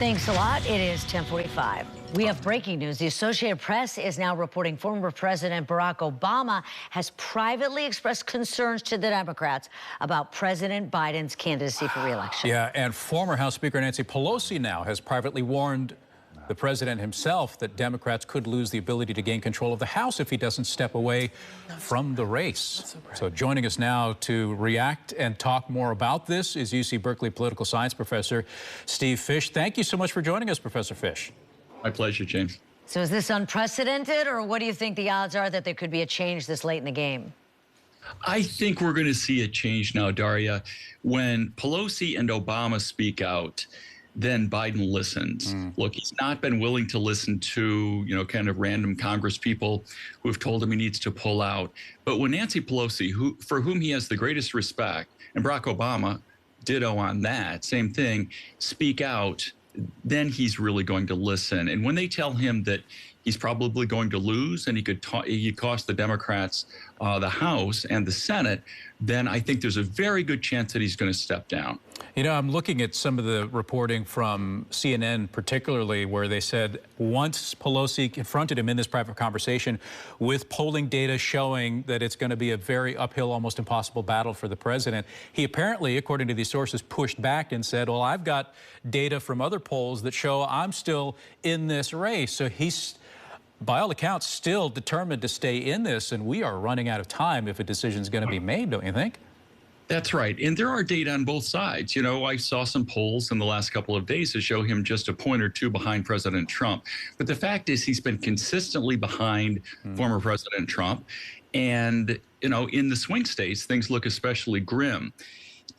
Thanks a lot. It is 10:45. We have breaking news. The Associated Press is now reporting former President Barack Obama has privately expressed concerns to the Democrats about President Biden's candidacy for re-election. Yeah, and former House Speaker Nancy Pelosi now has privately warned the president himself that Democrats could lose the ability to gain control of the House if he doesn't step away from the race. So joining us now to react and talk more about this is UC Berkeley political science professor Steve Fish. Thank you so much for joining us, Professor Fish. My pleasure, James. So is this unprecedented, or what do you think the odds are that there could be a change this late in the game? I think we're going to see a change now, Daria. When Pelosi and Obama speak out, then Biden listens. Look, he's not been willing to listen to, kind of random Congress people who have told him he needs to pull out. But when Nancy Pelosi, for whom he has the greatest respect, and Barack Obama, ditto on that, same thing, speak out, then he's really going to listen. And when they tell him that he's probably going to lose and he could cost the Democrats the House and the Senate, then I think there's a very good chance that he's going to step down. I'm looking at some of the reporting from CNN, particularly where they said once Pelosi confronted him in this private conversation with polling data showing that it's going to be a very uphill, almost impossible battle for the president, he apparently, according to these sources, pushed back and said, well, I've got data from other polls that show I'm still in this race. So he's, by all accounts, still determined to stay in this, and we are running out of time if a decision is going to be made, don't you think? That's right. And there are data on both sides. I saw some polls in the last couple of days that show him just a point or two behind President Trump. But the fact is he's been consistently behind former President Trump. And, in the swing states, things look especially grim.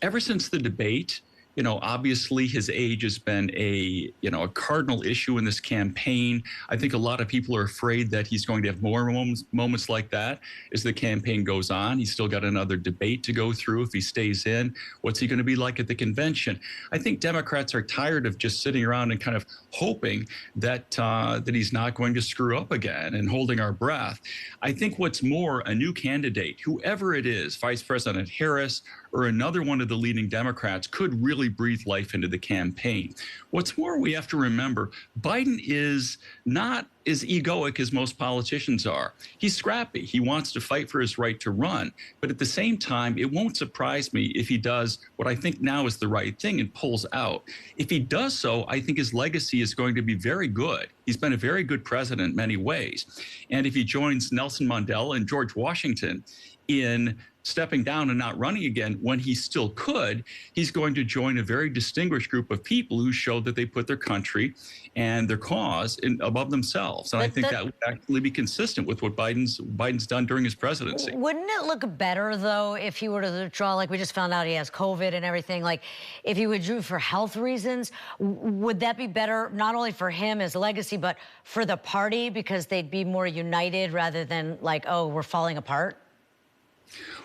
Ever since the debate, obviously his age has been a cardinal issue in this campaign. I think a lot of people are afraid that he's going to have more moments like that as the campaign goes on. He's still got another debate to go through if he stays in. What's he going to be like at the convention? I think Democrats are tired of just sitting around and kind of hoping that that he's not going to screw up again and holding our breath. I think what's more, a new candidate, whoever it is, Vice President Harris or another one of the leading Democrats, could really breathe life into the campaign. What's more, we have to remember, Biden is not as egoic as most politicians are. He's scrappy. He wants to fight for his right to run. But at the same time, it won't surprise me if he does what I think now is the right thing and pulls out. If he does so, I think his legacy is going to be very good. He's been a very good president in many ways. And if he joins Nelson Mandela and George Washington in stepping down and not running again when he still could, he's going to join a very distinguished group of people who showed that they put their country and their cause above themselves. And I think that would actually be consistent with what Biden's done during his presidency. Wouldn't it look better, though, if he were to withdraw, like we just found out he has COVID and everything, like if he withdrew for health reasons, would that be better not only for him, his legacy, but for the party because they'd be more united rather than like, oh, we're falling apart?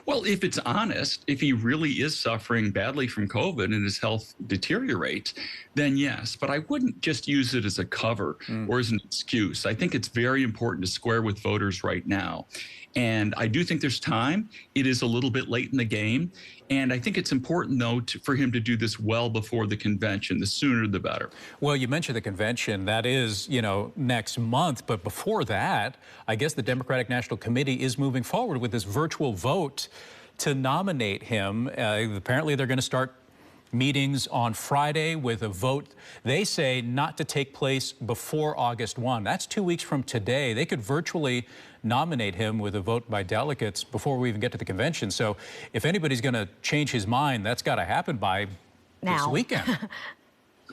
Well, if it's honest, if he really is suffering badly from COVID and his health deteriorates, then yes. But I wouldn't just use it as a cover or as an excuse. I think it's very important to square with voters right now. And I do think there's time. It is a little bit late in the game. And I think it's important, though, for him to do this well before the convention. The sooner, the better. Well, you mentioned the convention. That is, next month. But before that, I guess the Democratic National Committee is moving forward with this virtual vote to nominate him. Apparently, they're going to start meetings on Friday with a vote, they say, not to take place before August 1. That's 2 weeks from today. They could virtually nominate him with a vote by delegates before we even get to the convention. So if anybody's going to change his mind, that's got to happen by this weekend.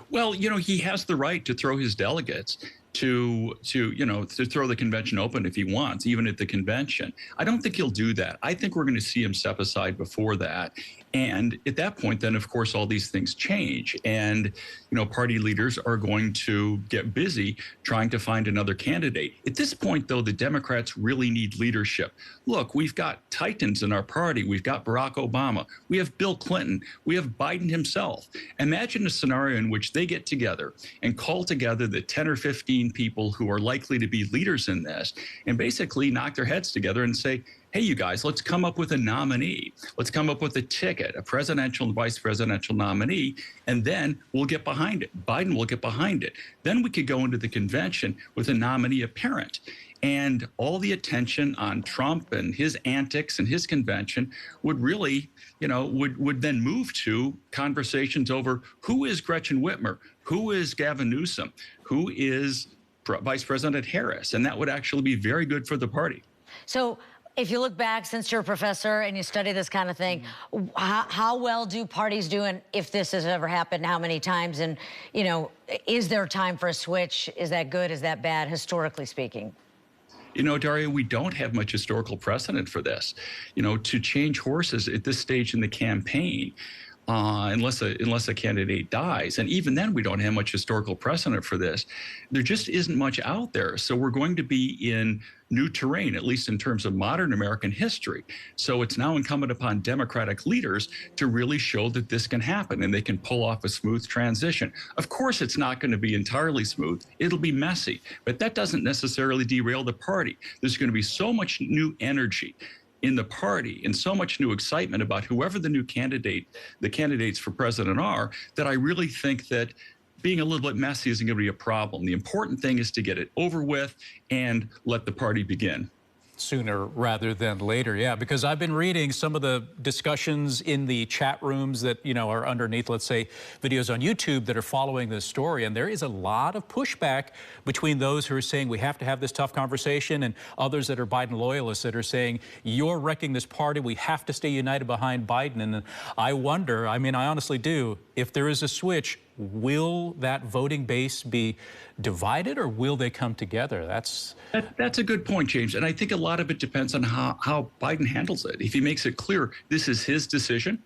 Well, he has the right to throw his delegates to throw the convention open if he wants, even at the convention. I don't think he'll do that. I think we're going to see him step aside before that. And at that point, then, of course, all these things change. And, party leaders are going to get busy trying to find another candidate. At this point, though, the Democrats really need leadership. Look, we've got titans in our party. We've got Barack Obama. We have Bill Clinton. We have Biden himself. Imagine a scenario in which they get together and call together the 10 or 15 people who are likely to be leaders in this and basically knock their heads together and say, hey, you guys, let's come up with a nominee. Let's come up with a ticket, a presidential and vice presidential nominee, and then we'll get behind it. Biden will get behind it. Then we could go into the convention with a nominee apparent. And all the attention on Trump and his antics and his convention would really, would then move to conversations over who is Gretchen Whitmer, who is Gavin Newsom, who is Vice President Harris. And that would actually be very good for the party. So if you look back, since you're a professor and you study this kind of thing, how well do parties do, and if this has ever happened, how many times? And, is there time for a switch? Is that good? Is that bad, historically speaking? Daria, we don't have much historical precedent for this. To change horses at this stage in the campaign, unless a candidate dies, and even then we don't have much historical precedent for this. There just isn't much out there. So we're going to be in new terrain, at least in terms of modern American history. So it's now incumbent upon Democratic leaders to really show that this can happen and they can pull off a smooth transition. Of course, it's not going to be entirely smooth. It'll be messy, but that doesn't necessarily derail the party. There's going to be so much new energy in the party and so much new excitement about whoever the candidates for president are, that I really think that being a little bit messy isn't going to be a problem. The important thing is to get it over with and let the party begin. Sooner rather than later, yeah, because I've been reading some of the discussions in the chat rooms that, are underneath, let's say, videos on YouTube that are following this story, and there is a lot of pushback between those who are saying we have to have this tough conversation and others that are Biden loyalists that are saying you're wrecking this party, we have to stay united behind Biden. And I wonder, I honestly do, if there is a switch, will that voting base be divided or will they come together? That's a good point, James. And I think a lot of it depends on how Biden handles it. If he makes it clear this is his decision,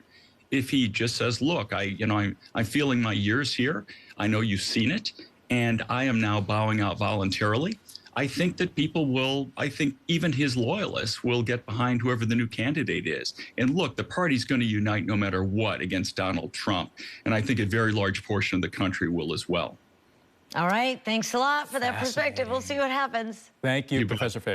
if he just says, look, I'm feeling my years here. I know you've seen it, and I am now bowing out voluntarily. I think that I think even his loyalists will get behind whoever the new candidate is. And look, the party's going to unite no matter what against Donald Trump. And I think a very large portion of the country will as well. All right. Thanks a lot for that perspective. We'll see what happens. Thank you, Professor Fisher.